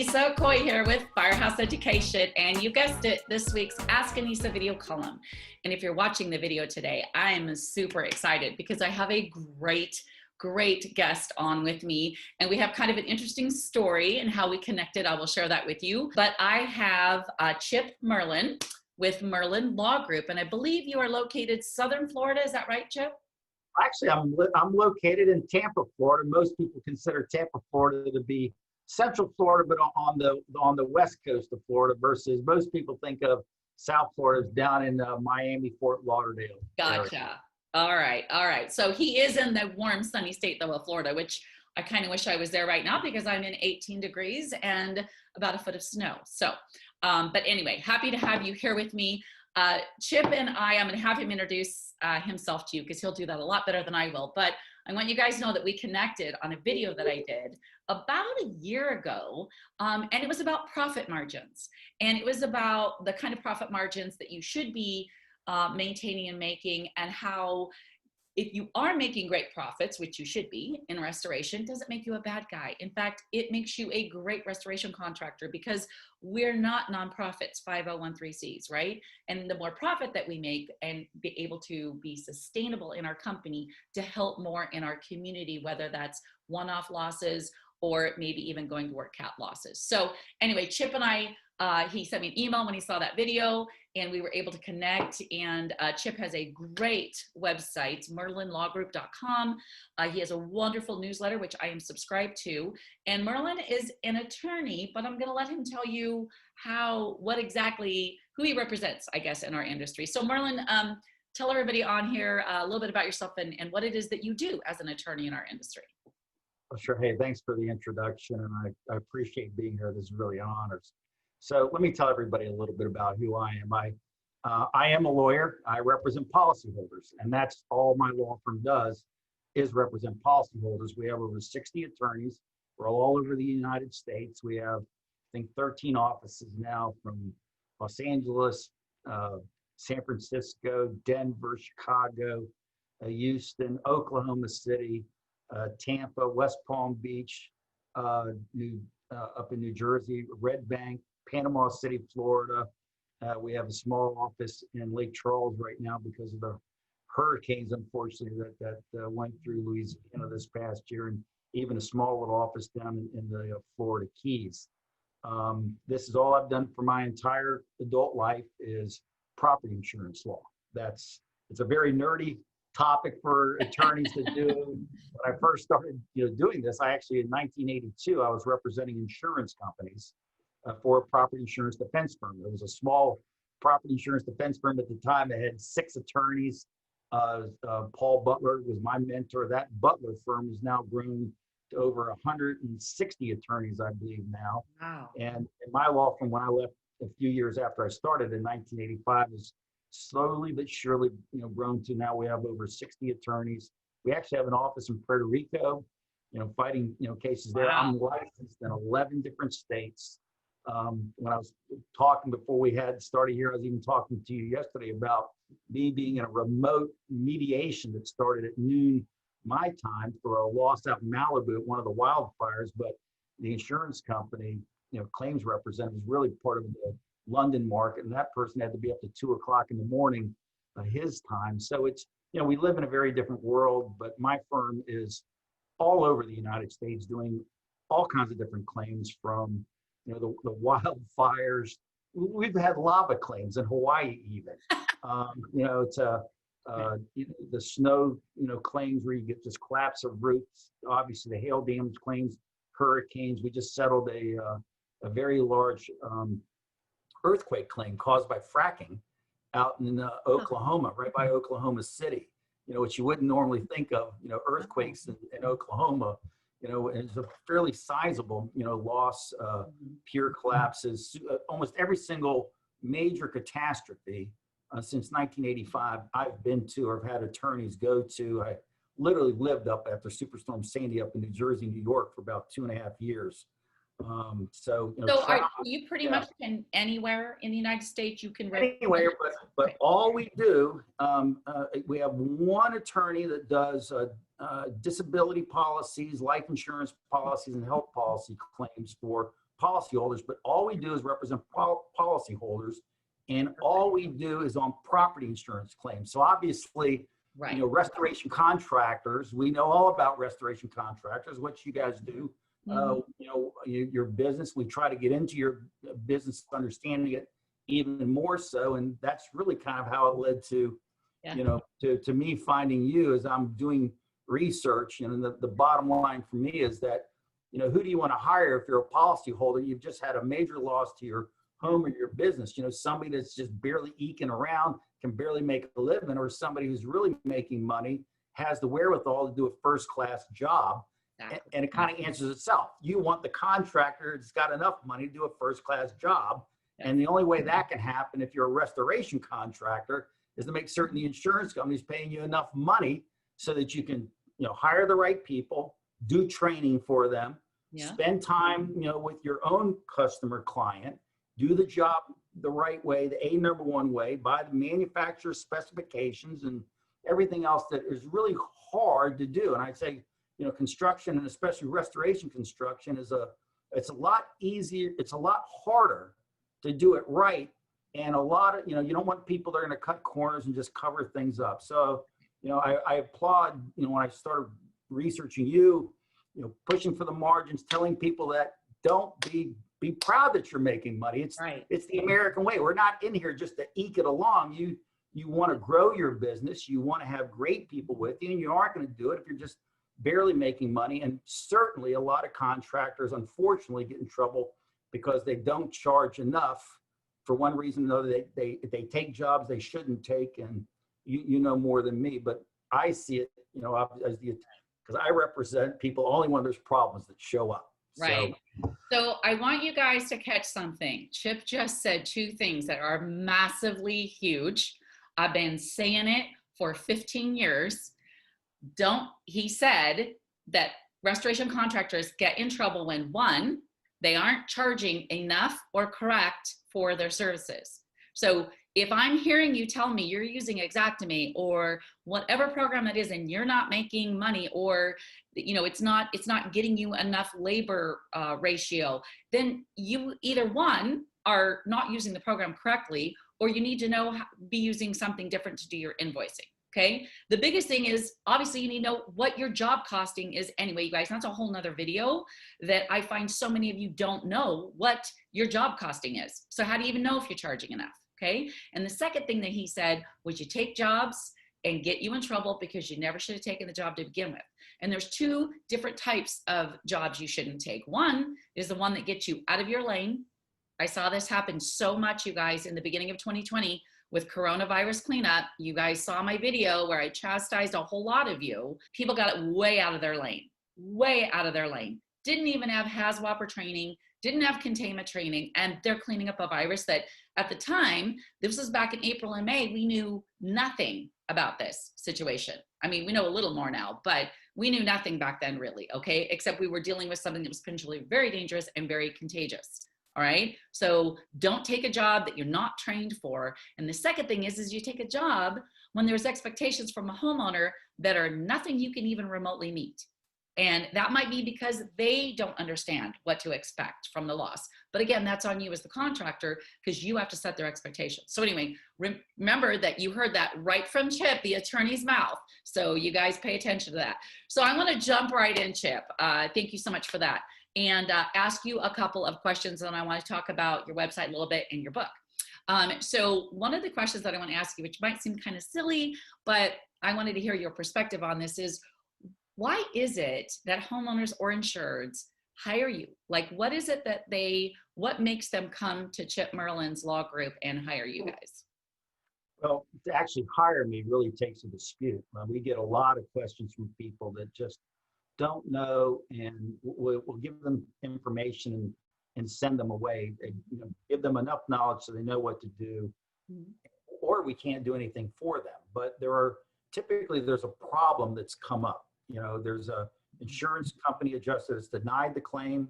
Annissa Coy here with Firehouse Education, and you guessed it, this week's Ask Annissa video column. And if you're watching the video today, I am super excited because I have a great guest on with me, and we have kind of an interesting story and how we connected. I will share that with you. But I have Chip Merlin with Merlin Law Group, and I believe you are located Southern Florida. Is that right, Chip? Actually, I'm located in Tampa, Florida. Most people consider Tampa, Florida to be Central Florida, but on the west coast of Florida, versus most people think of South Florida as down in Miami, Fort Lauderdale. Gotcha. Area. All right. So he is in the warm, sunny state though of Florida, which I kind of wish I was there right now because I'm in 18 degrees and about a foot of snow. So, but anyway, happy to have you here with me. Chip and I'm going to have him introduce himself to you because he'll do that a lot better than I will. But I want you guys to know that we connected on a video that I did about a year ago, and it was about profit margins. And it was about the kind of profit margins that you should be maintaining and making, and how if you are making great profits, which you should be in restoration, doesn't make you a bad guy. In fact, it makes you a great restoration contractor because we're not nonprofits, 501(c)(3)s, right? And the more profit that we make and be able to be sustainable in our company to help more in our community, whether that's one-off losses or maybe even going to work cat losses. So anyway, Chip and I, he sent me an email when he saw that video and we were able to connect. And Chip has a great website, merlinlawgroup.com. He has a wonderful newsletter, which I am subscribed to. And Merlin is an attorney, but I'm going to let him tell you who he represents, I guess, in our industry. So Merlin, tell everybody on here a little bit about yourself and what it is that you do as an attorney in our industry. Well, sure. Hey, thanks for the introduction, and I appreciate being here. This is really an honor. So let me tell everybody a little bit about who I am. I am a lawyer. I represent policyholders, and that's all my law firm does is represent policyholders. We have over 60 attorneys. We're all over the United States. We have, I think, 13 offices now, from Los Angeles, San Francisco, Denver, Chicago, Houston, Oklahoma City, Tampa, West Palm Beach, up in New Jersey, Red Bank, Panama City, Florida. We have a small office in Lake Charles right now because of the hurricanes, unfortunately, that went through Louisiana this past year, and even a small little office down in the Florida Keys. This is all I've done for my entire adult life is property insurance law. It's a very nerdy topic for attorneys to do. When I first started doing this, in 1982, I was representing insurance companies for a property insurance defense firm. It was a small property insurance defense firm at the time. It had 6 attorneys. Paul Butler was my mentor. That Butler firm has now grown to over 160 attorneys, I believe now. Wow. And my law firm, when I left a few years after I started in 1985, is slowly but surely grown to now we have over 60 attorneys. We actually have an office in Puerto Rico, fighting cases there. Wow. I'm licensed in 11 different states. When I was talking before we had started here, I was even talking to you yesterday about me being in a remote mediation that started at noon my time for a loss out in Malibu at one of the wildfires. But the insurance company, claims representative, is really part of the London market, and that person had to be up to 2 o'clock in the morning his time. So it's, we live in a very different world, but my firm is all over the United States doing all kinds of different claims, from the wildfires. We've had lava claims in Hawaii even, to the snow claims where you get this collapse of roofs, obviously the hail damage claims, hurricanes. We just settled a very large earthquake claim caused by fracking out in Oklahoma, right by Oklahoma City, which you wouldn't normally think of, earthquakes in Oklahoma, is a fairly sizable, loss, pier collapses, almost every single major catastrophe since 1985 I've been to or have had attorneys go to. I literally lived up after Superstorm Sandy up in New Jersey, New York for about 2.5 years. So you pretty much can anywhere in the United States you can anywhere, but all we do, we have one attorney that does disability policies, life insurance policies, and health policy claims for policyholders, but all we do is represent policyholders, and all we do is on property insurance claims. So obviously, Right. you know, restoration contractors, we know all about restoration contractors, what you guys do. You know, your business, we try to get into your business, understanding it even more so. And that's really kind of how it led to, you know, to me finding you as I'm doing research. And the bottom line for me is that, you know, who do you want to hire if you're a policyholder? You've just had a major loss to your home or your business, you know, somebody that's just barely eking around, can barely make a living, or somebody who's really making money, has the wherewithal to do a first-class job. Exactly. And it kind of answers itself. You want the contractor that's got enough money to do a first-class job. And the only way that can happen if you're a restoration contractor is to make certain the insurance company's paying you enough money so that you can, you know, hire the right people, do training for them, spend time, you know, with your own customer client, do the job the right way, the number one way, by the manufacturer's specifications and everything else that is really hard to do. And I'd say, you know, construction, and especially restoration construction, it's a lot easier, it's a lot harder to do it right. And a lot of, you know, you don't want people that are going to cut corners and just cover things up. So, you know, I applaud, you know, when I started researching you, you know, pushing for the margins, telling people that don't be proud that you're making money. It's the American way. We're not in here just to eke it along. You want to grow your business. You want to have great people with you, and you aren't going to do it if you're just barely making money. And certainly a lot of contractors, unfortunately, get in trouble because they don't charge enough for one reason or another. They take jobs they shouldn't take, and you know more than me, but I see it, you know, as because I represent people only when there's problems that show up. Right. So I want you guys to catch something. Chip just said two things that are massively huge. I've been saying it for 15 years. He said that restoration contractors get in trouble when, one, they aren't charging enough or correct for their services. So if I'm hearing you tell me you're using Xactimate or whatever program it is and you're not making money, or you know it's not getting you enough labor ratio, then you either one are not using the program correctly, or you need to be using something different to do your invoicing. Okay. The biggest thing is obviously you need to know what your job costing is anyway, you guys. That's a whole nother video that I find so many of you don't know what your job costing is. So how do you even know if you're charging enough? Okay. And the second thing that he said was you take jobs and get you in trouble because you never should have taken the job to begin with. And there's two different types of jobs you shouldn't take. One is the one that gets you out of your lane. I saw this happen so much, you guys, in the beginning of 2020 with coronavirus cleanup. You guys saw my video where I chastised a whole lot of you. People got it way out of their lane, way out of their lane. Didn't even have HAZWOPER training, didn't have containment training, and they're cleaning up a virus that at the time, this was back in April and May, we knew nothing about this situation. I mean, we know a little more now, but we knew nothing back then really, okay? Except we were dealing with something that was potentially very dangerous and very contagious. All right. So don't take a job that you're not trained for. And the second thing is you take a job when there's expectations from a homeowner that are nothing you can even remotely meet. And that might be because they don't understand what to expect from the loss. But again, that's on you as the contractor because you have to set their expectations. So anyway, remember that you heard that right from Chip, the attorney's mouth. So you guys pay attention to that. So I want to jump right in, Chip. Thank you so much for that. And ask you a couple of questions, and I want to talk about your website a little bit and your book. So one of the questions that I want to ask you, which might seem kind of silly, but I wanted to hear your perspective on this, is why is it that homeowners or insureds hire you? Like, what is it that what makes them come to Chip Merlin's law group and hire you guys? Well, to actually hire me really takes a dispute. We get a lot of questions from people that just don't know, and we'll give them information and send them away. You know, give them enough knowledge so they know what to do, or we can't do anything for them. But typically there's a problem that's come up. You know, there's a insurance company adjuster that's denied the claim.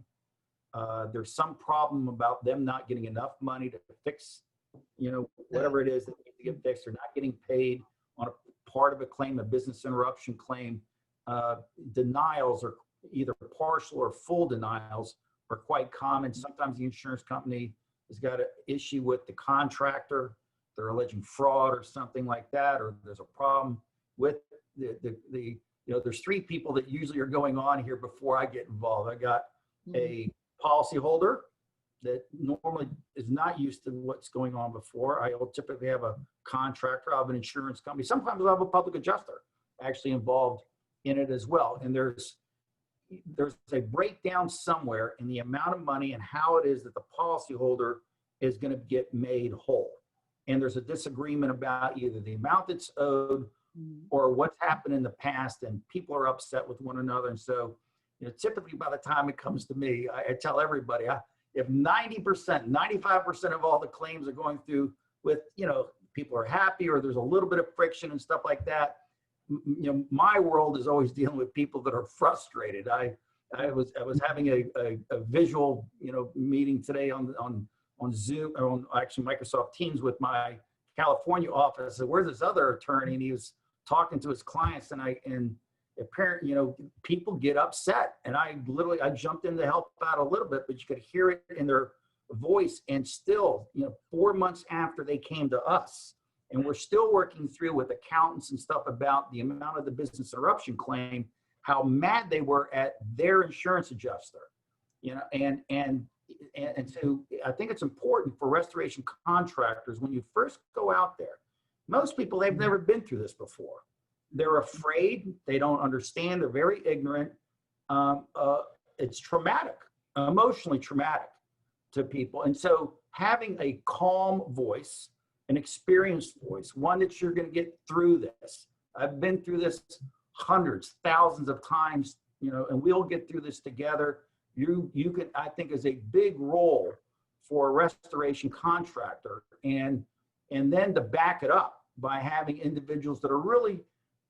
There's some problem about them not getting enough money to fix, you know, whatever it is that needs to get fixed. They're not getting paid on a part of a claim, a business interruption claim. Denials are either partial or full denials are quite common. Sometimes the insurance company has got an issue with the contractor. They're alleging fraud or something like that, or there's a problem with there's three people that usually are going on here before I get involved. I got a policyholder that normally is not used to what's going on before. I will typically have a contractor, I'll have an insurance company. Sometimes I'll have a public adjuster actually involved in it as well. And there's a breakdown somewhere in the amount of money and how it is that the policyholder is going to get made whole. And there's a disagreement about either the amount that's owed or what's happened in the past, and people are upset with one another. And so, typically by the time it comes to me, I tell everybody, if 90%, 95% of all the claims are going through with, people are happy or there's a little bit of friction and stuff like that, my world is always dealing with people that are frustrated. I was having a visual, meeting today on Zoom, or on actually Microsoft Teams with my California office. So where's this other attorney? And he was talking to his clients, and apparently, people get upset. And I jumped in to help out a little bit, but you could hear it in their voice. And still, 4 months after they came to us, and we're still working through with accountants and stuff about the amount of the business interruption claim, how mad they were at their insurance adjuster, and so I think it's important for restoration contractors, when you first go out there, most people, they've never been through this before. They're afraid, they don't understand, they're very ignorant. It's traumatic, emotionally traumatic to people. And so having a calm voice, an experienced voice, one that you're going to get through this. I've been through this hundreds, thousands of times, and we'll get through this together. You can, I think, is a big role for a restoration contractor, and then to back it up by having individuals that are really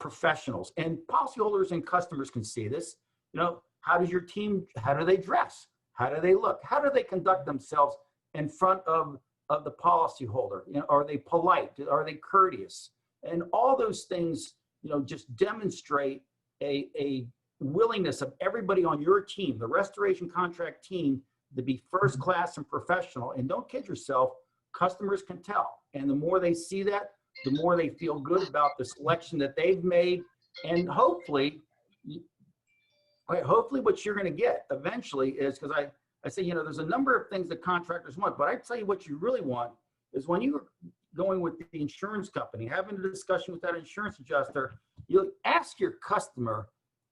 professionals, and policyholders and customers can see this. How does your team, how do they dress? How do they look? How do they conduct themselves in front of the policyholder? Are they polite? Are they courteous? And all those things, just demonstrate a willingness of everybody on your team, the restoration contract team, to be first class and professional. And don't kid yourself, customers can tell. And the more they see that, the more they feel good about the selection that they've made. And hopefully what you're going to get eventually is, because I say, there's a number of things that contractors want, but I tell you what you really want is when you're going with the insurance company, having a discussion with that insurance adjuster, you ask your customer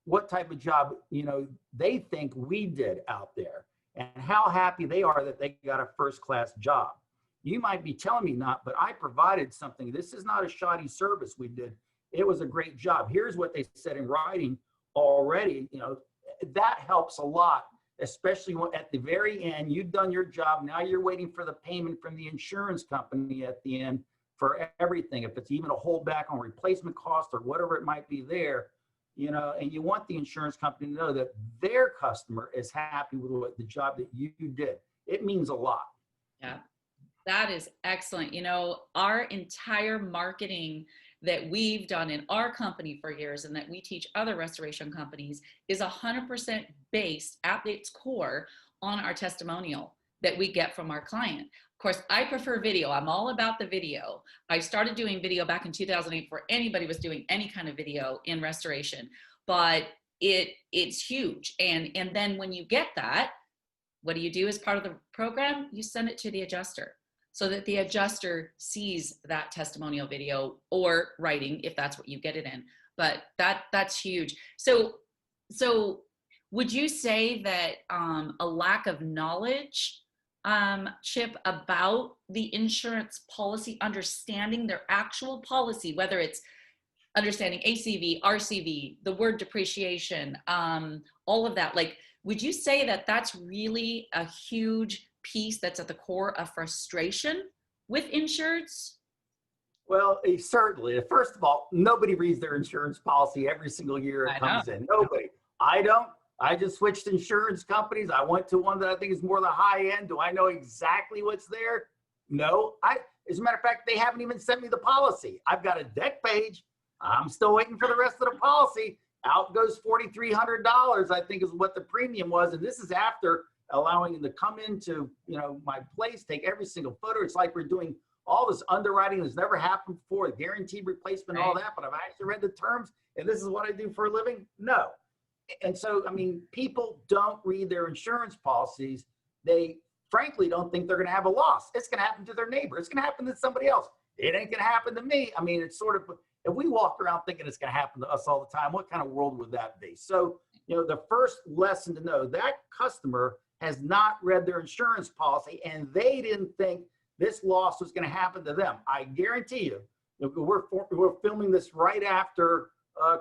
what type of job, they think we did out there, and how happy they are that they got a first-class job. You might be telling me not, but I provided something. This is not a shoddy service we did. It was a great job. Here's what they said in writing already. That helps a lot, especially when at the very end, you've done your job. Now you're waiting for the payment from the insurance company at the end for everything. If it's even a holdback on replacement cost or whatever it might be there, and you want the insurance company to know that their customer is happy with the job that you did. It means a lot. Yeah, that is excellent. Our entire marketing that we've done in our company for years, and that we teach other restoration companies, is 100% based at its core on our testimonial that we get from our client. Of course, I prefer video. I'm all about the video. I started doing video back in 2008 before anybody was doing any kind of video in restoration, but it's huge. And then when you get that, what do you do as part of the program? You send it to the adjuster so that the adjuster sees that testimonial video or writing, if that's what you get it in. But that's huge. So would you say that a lack of knowledge, Chip, about the insurance policy, understanding their actual policy, whether it's understanding ACV, RCV, the word depreciation, all of that, would you say that that's really a huge piece that's at the core of frustration with insureds? Well, certainly. First of all, nobody reads their insurance policy every single year it comes in. Nobody. I don't. I just switched insurance companies. I went to one that I think is more the high end. Do I know exactly what's there? No. As a matter of fact, they haven't even sent me the policy. I've got a deck page. I'm still waiting for the rest of the policy. Out goes $4,300, I think is what the premium was. And this is after allowing them to come into, my place, take every single photo. It's like we're doing all this underwriting that's never happened before, guaranteed replacement, all that, but I've actually read the terms and this is what I do for a living? No. And so, I mean, people don't read their insurance policies. They frankly don't think they're going to have a loss. It's going to happen to their neighbor. It's going to happen to somebody else. It ain't going to happen to me. I mean, it's sort of, if we walked around thinking it's going to happen to us all the time, what kind of world would that be? So, the first lesson to know, that customer has not read their insurance policy and they didn't think this loss was going to happen to them. I guarantee you, we're filming this right after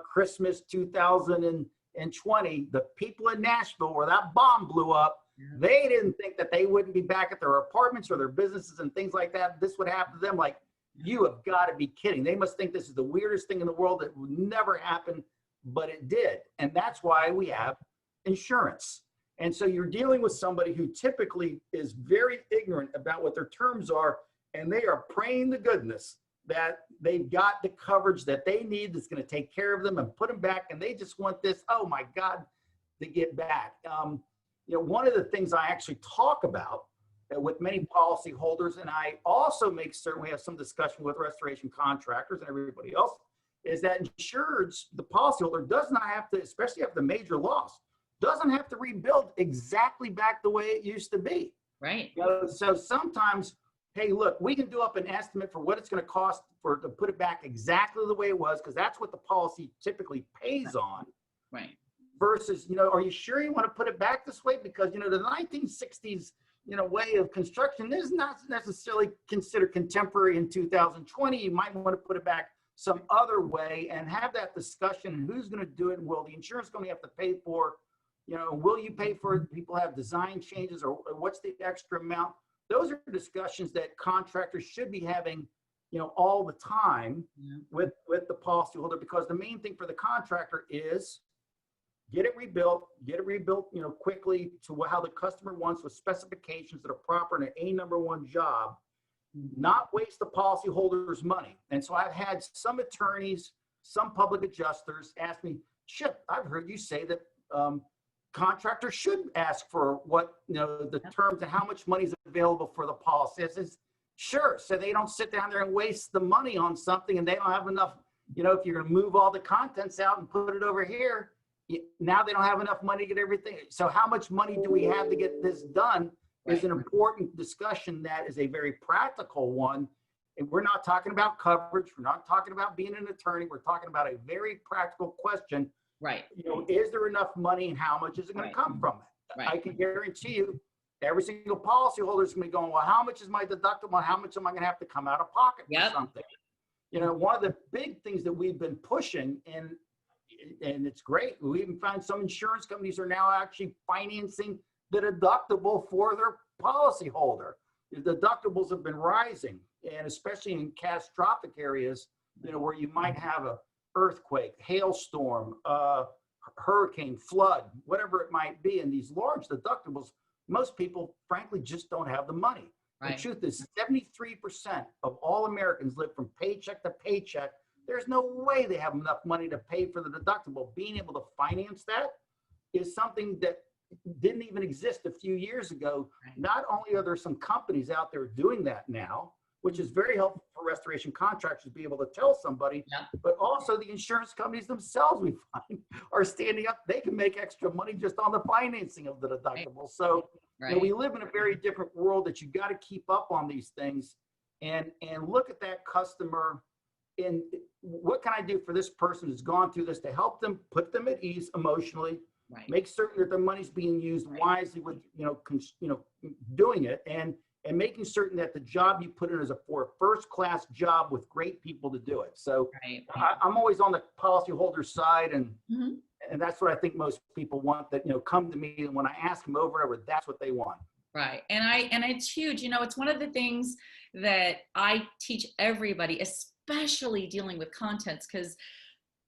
Christmas 2020. The people in Nashville where that bomb blew up, they didn't think that they wouldn't be back at their apartments or their businesses and things like that. This would happen to them. Like, you have got to be kidding. They must think this is the weirdest thing in the world that would never happen, but it did. And that's why we have insurance. And so you're dealing with somebody who typically is very ignorant about what their terms are, and they are praying to goodness that they've got the coverage that they need that's going to take care of them and put them back. And they just want this, oh my God, to get back. One of the things I actually talk about with many policyholders, and I also make certain we have some discussion with restoration contractors and everybody else, is that insureds, the policyholder does not have to, especially after the major loss, doesn't have to rebuild exactly back the way it used to be. Right. So sometimes, hey, look, we can do up an estimate for what it's going to cost to put it back exactly the way it was, because that's what the policy typically pays on. Right. Versus, are you sure you want to put it back this way? Because, the 1960s, way of construction is not necessarily considered contemporary in 2020. You might want to put it back some other way and have that discussion. And who's going to do it? And will the insurance company have to pay for? Will you pay for it? People have design changes, or what's the extra amount? Those are discussions that contractors should be having, all the time with the policyholder, because the main thing for the contractor is get it rebuilt, quickly to how the customer wants, with specifications that are proper and an A1 job, not waste the policyholder's money. And so I've had some attorneys, some public adjusters ask me, Chip, I've heard you say that contractors should ask for what, the terms and how much money is available for the policy. I says, sure. So they don't sit down there and waste the money on something and they don't have enough, if you're going to move all the contents out and put it over here, now they don't have enough money to get everything. So how much money do we have to get this done is an important discussion that is a very practical one. And we're not talking about coverage. We're not talking about being an attorney. We're talking about a very practical question. Right. Is there enough money and how much is it going to come from it? Right. I can guarantee you every single policyholder is going to be going, well, how much is my deductible? How much am I going to have to come out of pocket for something? One of the big things that we've been pushing, and it's great. We even find some insurance companies are now actually financing the deductible for their policyholder. The deductibles have been rising, and especially in catastrophic areas, where you might have a earthquake, hailstorm, hurricane, flood, whatever it might be. And these large deductibles, most people, frankly, just don't have the money. Right. The truth is 73% of all Americans live from paycheck to paycheck. There's no way they have enough money to pay for the deductible. Being able to finance that is something that didn't even exist a few years ago. Right. Not only are there some companies out there doing that now, which is very helpful for restoration contractors to be able to tell somebody, but also the insurance companies themselves, we find, are standing up. They can make extra money just on the financing of the deductible. So we live in a very different world that you got to keep up on these things and look at that customer. And what can I do for this person who's gone through this to help them, put them at ease emotionally, make certain that their money's being used wisely with, doing it, and making certain that the job you put in is for a first-class job with great people to do it. So I'm always on the policyholder side, and that's what I think most people want, that, come to me, and when I ask them over and over, that's what they want. Right. And it's huge. It's one of the things that I teach everybody, especially dealing with contents, because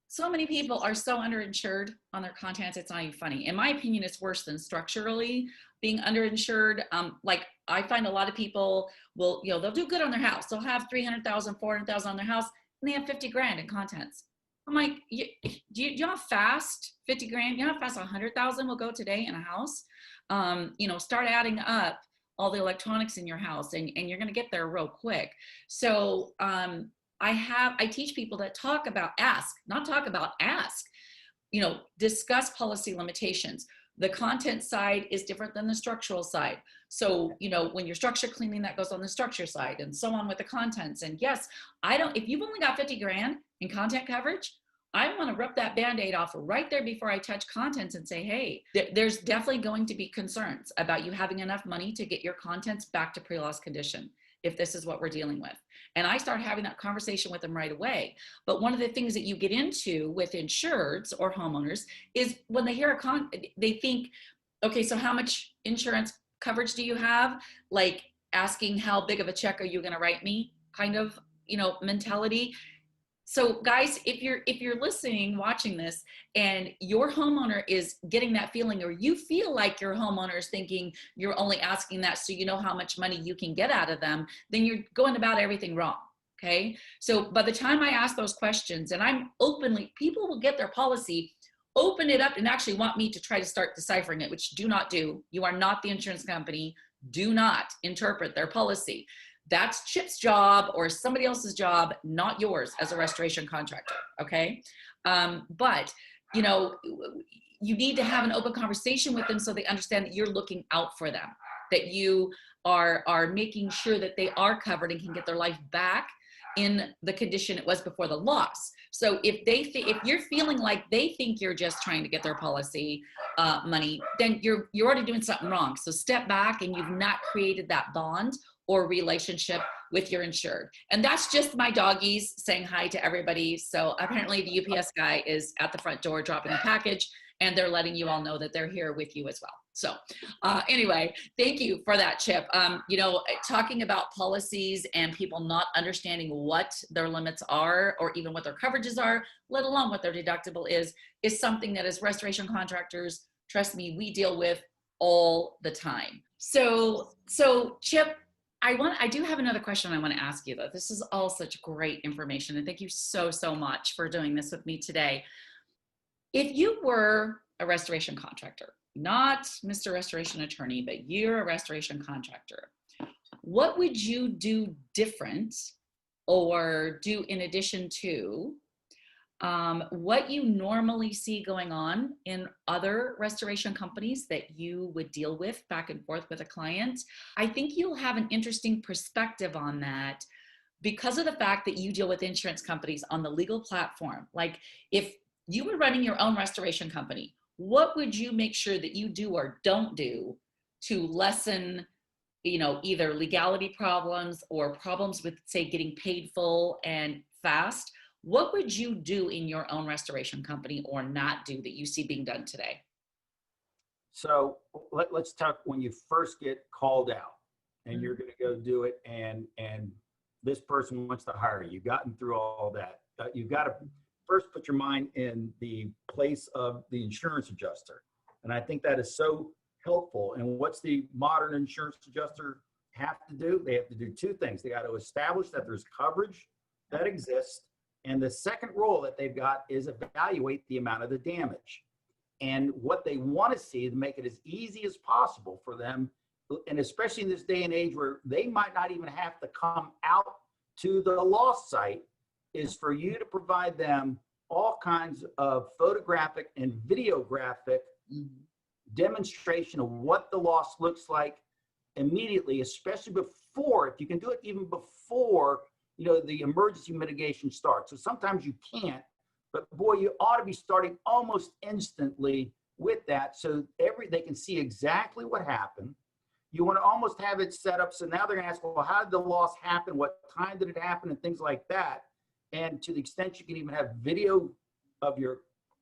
so many people are so underinsured on their contents. It's not even funny. In my opinion, it's worse than structurally being underinsured. Like I find a lot of people will, they'll do good on their house. They'll have 300,000, 400,000 on their house, and they have 50 grand in contents. I'm like, do you know how fast 50 grand, you know how fast 100,000 will go today in a house? start adding up all the electronics in your house, and you're going to get there real quick. So I teach people that ask, discuss policy limitations. The content side is different than the structural side. So, when you're structure cleaning, that goes on the structure side, and so on with the contents. And yes, if you've only got 50 grand in content coverage, I want to rip that Band-Aid off right there before I touch contents and say, hey, there's definitely going to be concerns about you having enough money to get your contents back to pre-loss condition, if this is what we're dealing with. And I start having that conversation with them right away. But one of the things that you get into with insureds or homeowners is when they hear they think, okay, so how much insurance coverage do you have? Like asking how big of a check are you going to write me kind of, mentality. So guys, if you're listening, watching this, and your homeowner is getting that feeling, or you feel like your homeowner is thinking you're only asking that so you know how much money you can get out of them, then you're going about everything wrong. Okay. So by the time I ask those questions, and people will get their policy, open it up, and actually want me to try to start deciphering it, which do not do. You are not the insurance company. Do not interpret their policy. That's Chip's job or somebody else's job, not yours as a restoration contractor, okay? But, you need to have an open conversation with them so they understand that you're looking out for them, that you are making sure that they are covered and can get their life back in the condition it was before the loss. So if you're feeling like they think you're just trying to get their policy money, then you're already doing something wrong. So step back, and you've not created that bond or relationship with your insured. And that's just my doggies saying hi to everybody. So apparently the UPS guy is at the front door dropping a package, and they're letting you all know that they're here with you as well. So anyway, thank you for that, Chip. Talking about policies and people not understanding what their limits are, or even what their coverages are, let alone what their deductible is something that as restoration contractors, trust me, we deal with all the time. So Chip, I do have another question I want to ask you, though. This is all such great information, and thank you so much for doing this with me today. If you were a restoration contractor, not Mr. Restoration Attorney, but you're a restoration contractor, what would you do different or do in addition to what you normally see going on in other restoration companies that you would deal with back and forth with a client? I think you'll have an interesting perspective on that because of the fact that you deal with insurance companies on the legal platform. Like, if you were running your own restoration company, what would you make sure that you do or don't do to lessen, either legality problems or problems with, say, getting paid full and fast? What would you do in your own restoration company or not do that you see being done today? So let's talk when you first get called out and you're going to go do it, and this person wants to hire you. You've gotten through all that. You've got to first put your mind in the place of the insurance adjuster. And I think that is so helpful. And what's the modern insurance adjuster have to do? They have to do two things. They got to establish that there's coverage that exists. And the second role that they've got is evaluate the amount of the damage. And what they want to see to make it as easy as possible for them, and especially in this day and age where they might not even have to come out to the loss site, is for you to provide them all kinds of photographic and videographic demonstration of what the loss looks like immediately, especially before, if you can do it even before, the emergency mitigation starts. So sometimes you can't, but boy, you ought to be starting almost instantly with that, so they can see exactly what happened. You want to almost have it set up so now they're going to ask, well, how did the loss happen? What time did it happen? And things like that. And to the extent you can even have video of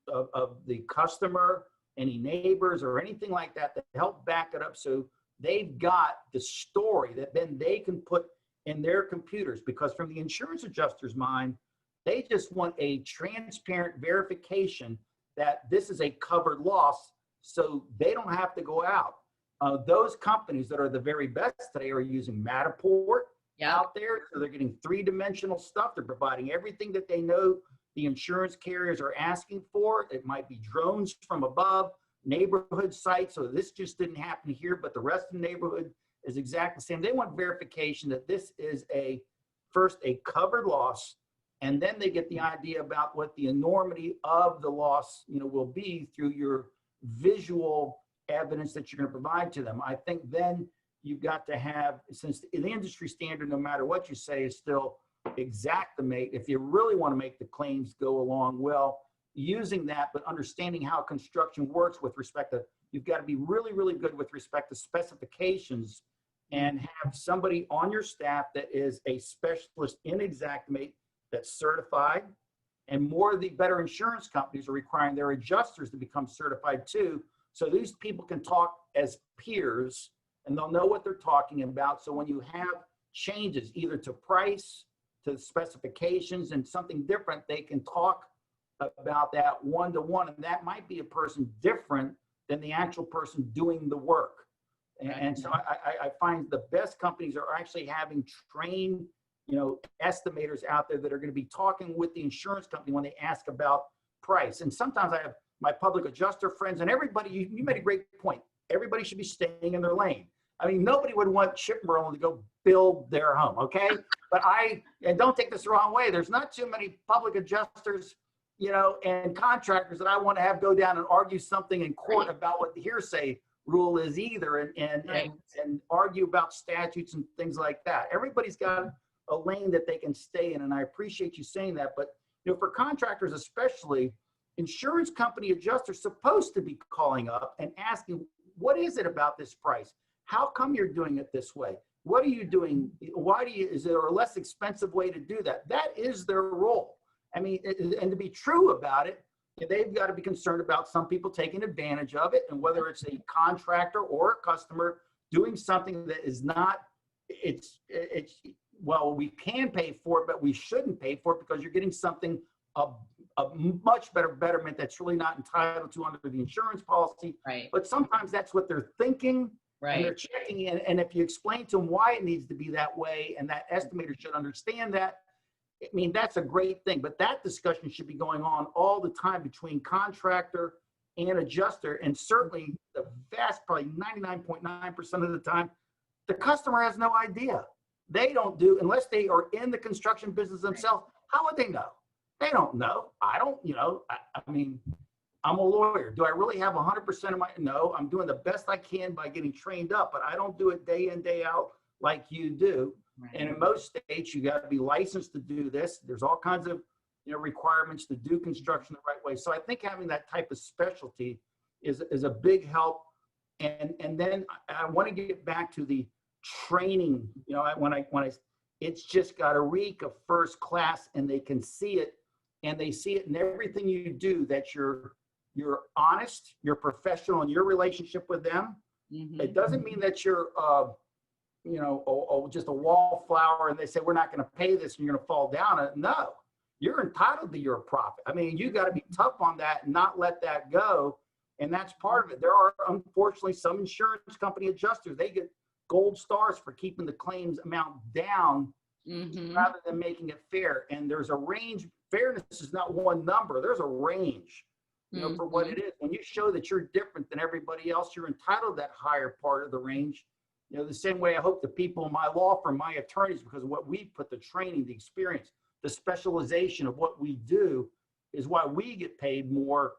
of the customer, any neighbors or anything like that to help back it up, so they've got the story that then they can put in their computers. Because from the insurance adjuster's mind, they just want a transparent verification that this is a covered loss, so they don't have to go out. Those companies that are the very best today are using Matterport out there. So they're getting three-dimensional stuff. They're providing everything that they know the insurance carriers are asking for. It might be drones from above, neighborhood site. So this just didn't happen here, but the rest of the neighborhood is exactly the same. They want verification that this is first a covered loss, and then they get the idea about what the enormity of the loss, will be through your visual evidence that you're going to provide to them. I think then you've got to have, since the industry standard, no matter what you say, is still Xactimate. If you really want to make the claims go along well, using that, but understanding how construction works with respect to, you've got to be really, really good with respect to specifications and have somebody on your staff that is a specialist in Xactimate that's certified. And more of the better insurance companies are requiring their adjusters to become certified too. So these people can talk as peers and they'll know what they're talking about. So when you have changes either to price, to specifications and something different, they can talk about that one-to-one, and that might be a person different than the actual person doing the work. And so I find the best companies are actually having trained, estimators out there that are going to be talking with the insurance company when they ask about price. And sometimes I have my public adjuster friends, and everybody, you made a great point. Everybody should be staying in their lane. I mean, nobody would want Chip Merlin to go build their home, okay? But and don't take this the wrong way, there's not too many public adjusters, and contractors that I want to have go down and argue something in court about what the hearsay rule is either, and argue about statutes and things like that. Everybody's got a lane that they can stay in, and I appreciate you saying that. But for contractors especially, insurance company adjusters supposed to be calling up and asking, what is it about this price? How come you're doing it this way? What are you doing? Is there a less expensive way to do that? That is their role. I mean, and to be true about it, they've got to be concerned about some people taking advantage of it, and whether it's a contractor or a customer doing something that is not, well, we can pay for it, but we shouldn't pay for it because you're getting something, a much better betterment that's really not entitled to under the insurance policy. Right. But sometimes that's what they're thinking. Right. And they're checking in. And if you explain to them why it needs to be that way, and that estimator should understand that, I mean, that's a great thing. But that discussion should be going on all the time between contractor and adjuster. And certainly the vast, probably 99.9% of the time, the customer has no idea. They don't do, unless they are in the construction business themselves. How would they know? They don't know. I don't, I mean, I'm a lawyer. Do I really have 100% of my, no, I'm doing the best I can by getting trained up, but I don't do it day in, day out like you do. Right. And in most states, you got to be licensed to do this. There's all kinds of, requirements to do construction the right way. So I think having that type of specialty is a big help. And then I want to get back to the training, it's just got a reek of first class, and they can see it, and they see it in everything you do, that you're honest, you're professional in your relationship with them. Mm-hmm. It doesn't mean that you're, just a wallflower and they say, we're not going to pay this and you're going to fall down. No, you're entitled to your profit. I mean, you got to be tough on that and not let that go. And that's part of it. There are, unfortunately, some insurance company adjusters, they get gold stars for keeping the claims amount down, mm-hmm. rather than making it fair. And there's a range. Fairness is not one number. There's a range. For what it is. When you show that you're different than everybody else, you're entitled to that higher part of the range. The same way I hope the people in my law firm, my attorneys, because of what we put, the training, the experience, the specialization of what we do is why we get paid more,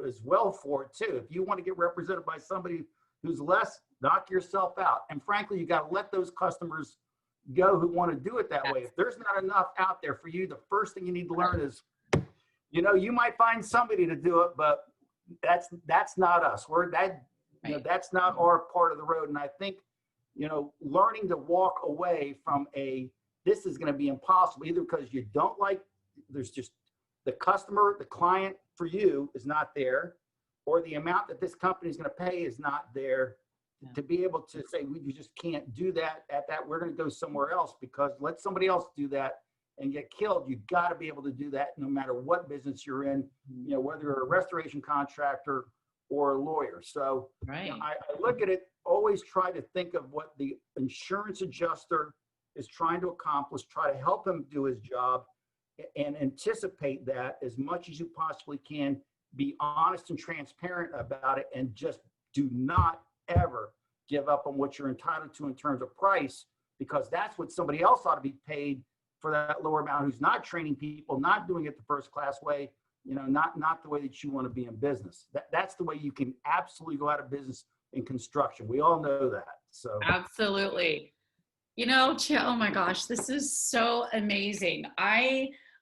as well for it too. If you want to get represented by somebody who's less, knock yourself out. And frankly, you got to let those customers go who want to do it that way. If there's not enough out there for you, the first thing you need to learn is, you might find somebody to do it, but that's not us. That's not our part of the road. And I think, learning to walk away from this is going to be impossible, either because you don't like, there's just the customer, the client for you is not there, or the amount that this company is going to pay is not there. Yeah. To be able to say, you just can't do that at that, we're going to go somewhere else, because let somebody else do that and get killed. You got to be able to do that no matter what business you're in, whether you're a restoration contractor or a lawyer. So I look at it, always try to think of what the insurance adjuster is trying to accomplish, try to help him do his job, and anticipate that as much as you possibly can, be honest and transparent about it, and just do not ever give up on what you're entitled to in terms of price, because that's what somebody else ought to be paid for that lower amount, who's not training people, not doing it the first class way, not the way that you want to be in business. That's the way you can absolutely go out of business in construction. We all know that. So absolutely. Oh my gosh, this is so amazing.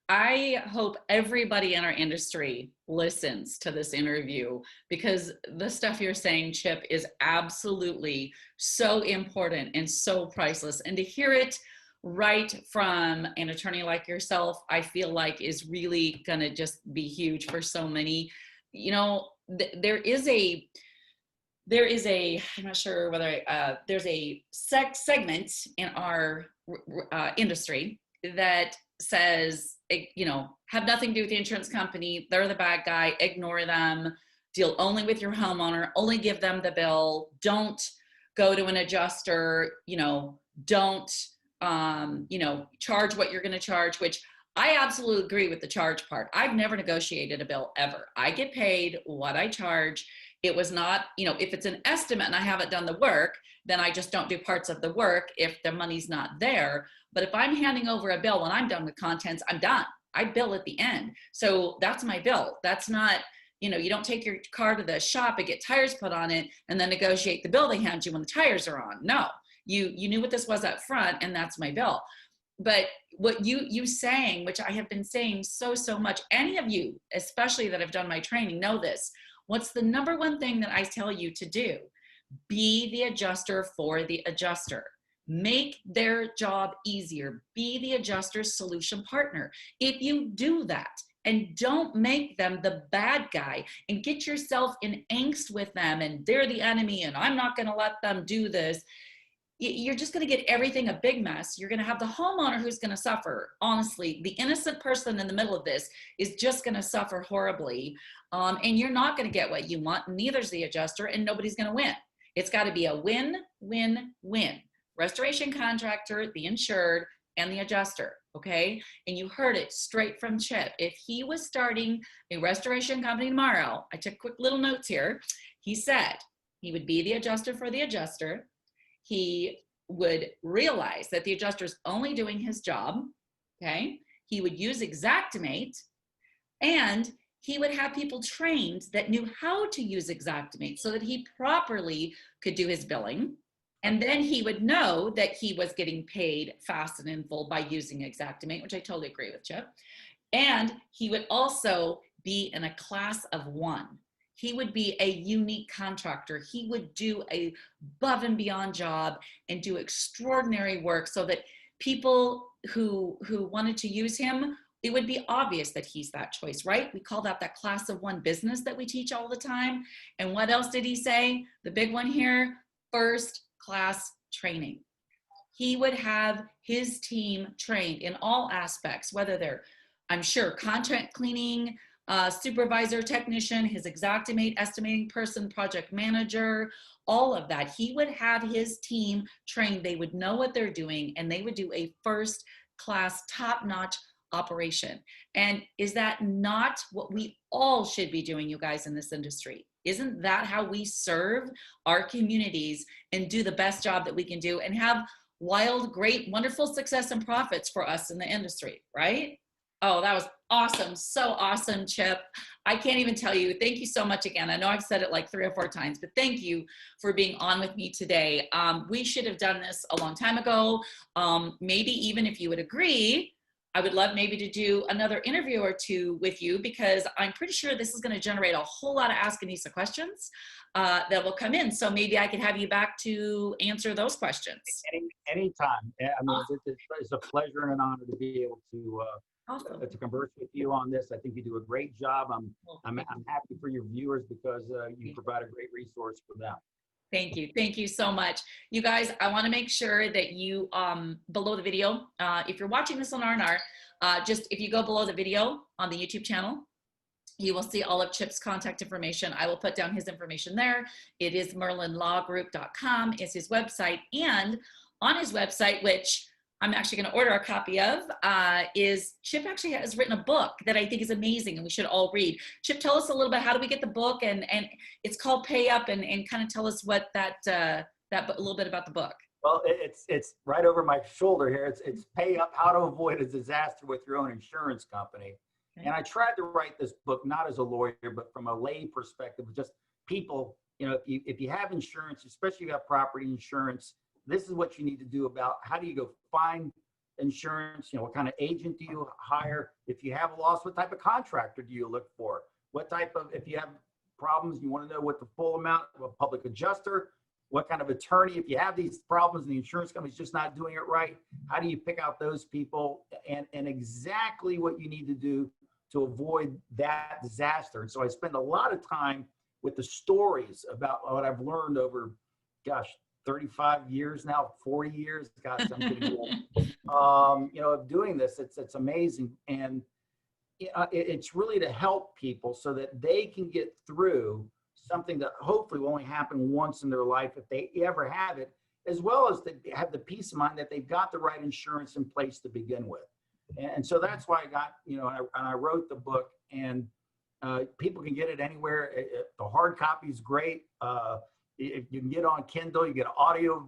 I hope everybody in our industry listens to this interview, because the stuff you're saying, Chip, is absolutely so important and so priceless. And to hear it right from an attorney like yourself, I feel like is really going to just be huge for so many. There is a, I'm not sure whether there's a segment in our industry that says, have nothing to do with the insurance company. They're the bad guy. Ignore them. Deal only with your homeowner. Only give them the bill. Don't go to an adjuster. Don't charge what you're going to charge, which I absolutely agree with the charge part. I've never negotiated a bill ever. I get paid what I charge. It was not, if it's an estimate and I haven't done the work, then I just don't do parts of the work if the money's not there. But if I'm handing over a bill, when I'm done with contents, I'm done. I bill at the end. So that's my bill. That's not, you don't take your car to the shop and get tires put on it and then negotiate the bill they hand you when the tires are on. No, you knew what this was up front, and that's my bill. But what you saying, which I have been saying so much, any of you, especially that have done my training, know this. What's the number one thing that I tell you to do? Be the adjuster for the adjuster. Make their job easier. Be the adjuster's solution partner. If you do that and don't make them the bad guy and get yourself in angst with them and they're the enemy and I'm not going to let them do this, you're just going to get everything a big mess. You're going to have the homeowner who's going to suffer. Honestly, the innocent person in the middle of this is just going to suffer horribly. And you're not going to get what you want. Neither's the adjuster, and nobody's going to win. It's got to be a win-win-win. Restoration contractor, the insured, and the adjuster. Okay. And you heard it straight from Chip. If he was starting a restoration company tomorrow, I took quick little notes here. He said he would be the adjuster for the adjuster. He would realize that the adjuster's only doing his job, okay? He would use Xactimate, and he would have people trained that knew how to use Xactimate so that he properly could do his billing. And then he would know that he was getting paid fast and in full by using Xactimate, which I totally agree with, Chip. And he would also be in a class of one. He would be a unique contractor. He would do a above and beyond job and do extraordinary work so that people who wanted to use him, it would be obvious that he's that choice, right? We call that class of one business that we teach all the time. And what else did he say? The big one here, first class training. He would have his team trained in all aspects, whether they're, I'm sure, content cleaning, supervisor, technician, his Xactimate estimating person, project manager, all of that. He would have his team trained. They would know what they're doing, and they would do a first class, top-notch operation. And is that not what we all should be doing, you guys, in this industry? Isn't that how we serve our communities and do the best job that we can do and have wild, great, wonderful success and profits for us in the industry, right? Oh, that was awesome. So awesome, Chip. I can't even tell you. Thank you so much again. I know I've said it like 3 or 4 times, but thank you for being on with me today. We should have done this a long time ago. Maybe even if you would agree, I would love maybe to do another interview or 2 with you, because I'm pretty sure this is going to generate a whole lot of Ask Annissa questions that will come in. So maybe I could have you back to answer those questions. Anytime. I mean, it's a pleasure and an honor to be able to Awesome. to converse with you on this. I think you do a great job. I'm happy for your viewers because you provide a great resource for them. Thank you. Thank you so much. You guys, I want to make sure that you, below the video, if you're watching this on R&R, just if you go below the video on the YouTube channel, you will see all of Chip's contact information. I will put down his information there. It is merlinlawgroup.com is his website. And on his website, which I'm actually going to order a copy of is Chip actually has written a book that I think is amazing and we should all read. Chip, tell us a little bit, how do we get the book? And it's called Pay Up, and kind of tell us what a little bit about the book. Well, it's right over my shoulder here. It's Pay Up: How to Avoid a Disaster with Your Own Insurance Company. Okay. And I tried to write this book not as a lawyer, but from a lay perspective, just people, you know, if you have insurance, especially if you have property insurance, this is what you need to do about how do you go find insurance, you know, what kind of agent do you hire? If you have a loss, what type of contractor do you look for? What type of, if you have problems, you want to know what the full amount of a public adjuster, what kind of attorney, if you have these problems and the insurance company's just not doing it right, how do you pick out those people, and exactly what you need to do to avoid that disaster. And so I spend a lot of time with the stories about what I've learned over, gosh, 35 years now, 40 years, gosh, I'm getting old. You know, of doing this, it's amazing. And it's really to help people so that they can get through something that hopefully will only happen once in their life if they ever have it, as well as to have the peace of mind that they've got the right insurance in place to begin with. And so that's why I got, you know, and I wrote the book, and people can get it anywhere. The hard copy is great. You can get on Kindle, you get an audio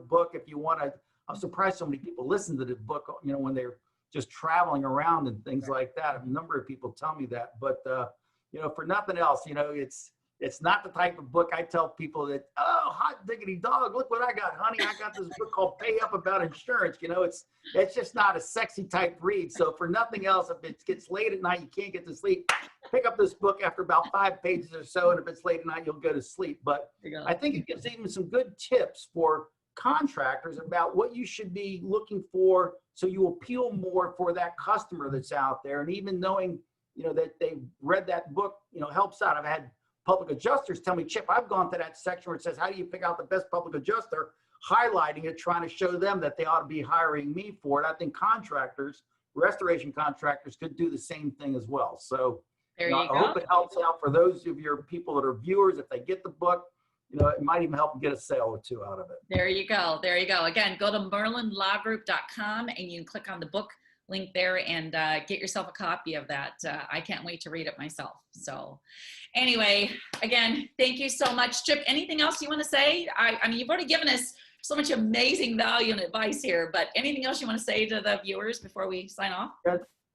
book if you want to. I'm surprised so many people listen to the book, you know, when they're just traveling around and things like that. A number of people tell me that, but you know, for nothing else, you know, it's not the type of book I tell people that, oh, hot diggity dog, look what I got, honey. I got this book called Pay Up about insurance. You know, it's just not a sexy type read. So for nothing else, if it gets late at night, you can't get to sleep, pick up this book after about 5 pages or so. And if it's late at night, you'll go to sleep. But I think it gives even some good tips for contractors about what you should be looking for, so you appeal more for that customer that's out there. And even knowing, you know, that they've read that book, you know, helps out. I've had public adjusters tell me, Chip, I've gone to that section where it says, how do you pick out the best public adjuster, highlighting it, trying to show them that they ought to be hiring me for it. I think contractors, restoration contractors, could do the same thing as well. So there you go. I hope it helps out for those of your people that are viewers. If they get the book, you know, it might even help them get a sale or two out of it. There you go. There you go. Again, go to merlinlawgroup.com and you can click on the book link there and get yourself a copy of that. I can't wait to read it myself. So anyway, again, thank you so much. Chip, anything else you want to say? I mean, you've already given us so much amazing value and advice here, but anything else you want to say to the viewers before we sign off?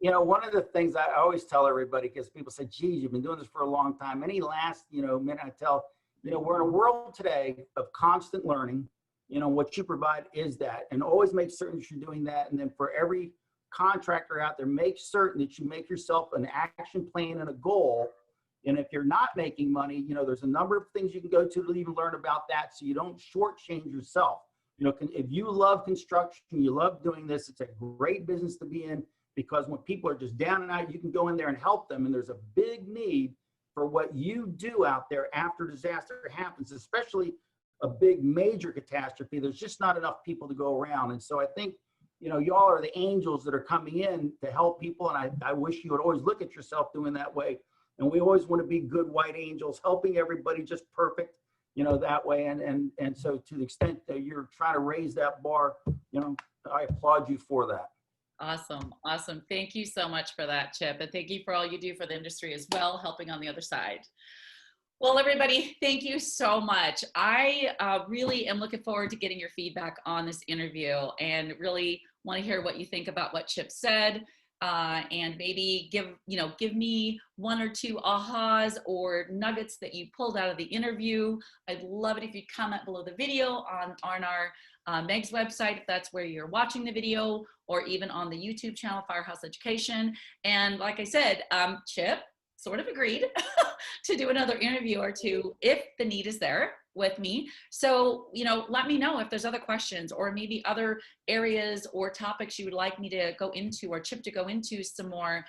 You know, one of the things I always tell everybody, because people say, geez, you've been doing this for a long time. Any last, you know, minute I tell, you know, we're in a world today of constant learning. You know, what you provide is that, and always make certain that you're doing that. And then for every contractor out there, make certain that you make yourself an action plan and a goal. And if you're not making money, you know, there's a number of things you can go to even learn about that, so you don't shortchange yourself. You know, if you love construction, you love doing this, it's a great business to be in, because when people are just down and out, you can go in there and help them. And there's a big need for what you do out there after disaster happens, especially a big major catastrophe. There's just not enough people to go around. And so I think, you know, y'all are the angels that are coming in to help people. And I wish you would always look at yourself doing that way. And we always want to be good white angels, helping everybody just perfect, you know, that way. And so to the extent that you're trying to raise that bar, you know, I applaud you for that. Awesome. Awesome. Thank you so much for that, Chip. And thank you for all you do for the industry as well, helping on the other side. Well, everybody, thank you so much. I really am looking forward to getting your feedback on this interview, and really want to hear what you think about what Chip said, and maybe give me 1 or 2 ahas or nuggets that you pulled out of the interview. I'd love it if you'd comment below the video on our Meg's website, if that's where you're watching the video, or even on the YouTube channel, Firehouse Education. And like I said, Chip sort of agreed to do another interview or 2 if the need is there with me. So, you know, let me know if there's other questions or maybe other areas or topics you would like me to go into, or Chip to go into some more.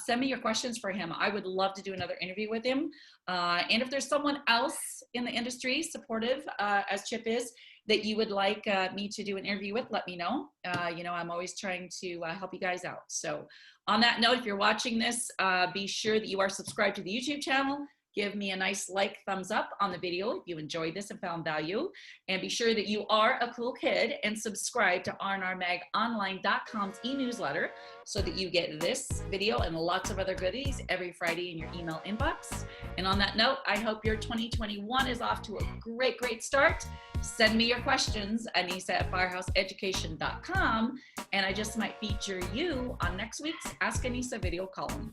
Send me your questions for him. I would love to do another interview with him. And if there's someone else in the industry supportive, as Chip is, that you would like me to do an interview with, let me know. You know, I'm always trying to help you guys out. So on that note, if you're watching this, be sure that you are subscribed to the YouTube channel give me a nice like, thumbs up on the video if you enjoyed this and found value. And be sure that you are a cool kid and subscribe to rnrmagonline.com's e-newsletter so that you get this video and lots of other goodies every Friday in your email inbox. And on that note, I hope your 2021 is off to a great, great start. Send me your questions, Annissa@firehouseeducation.com, and I just might feature you on next week's Ask Annissa video column.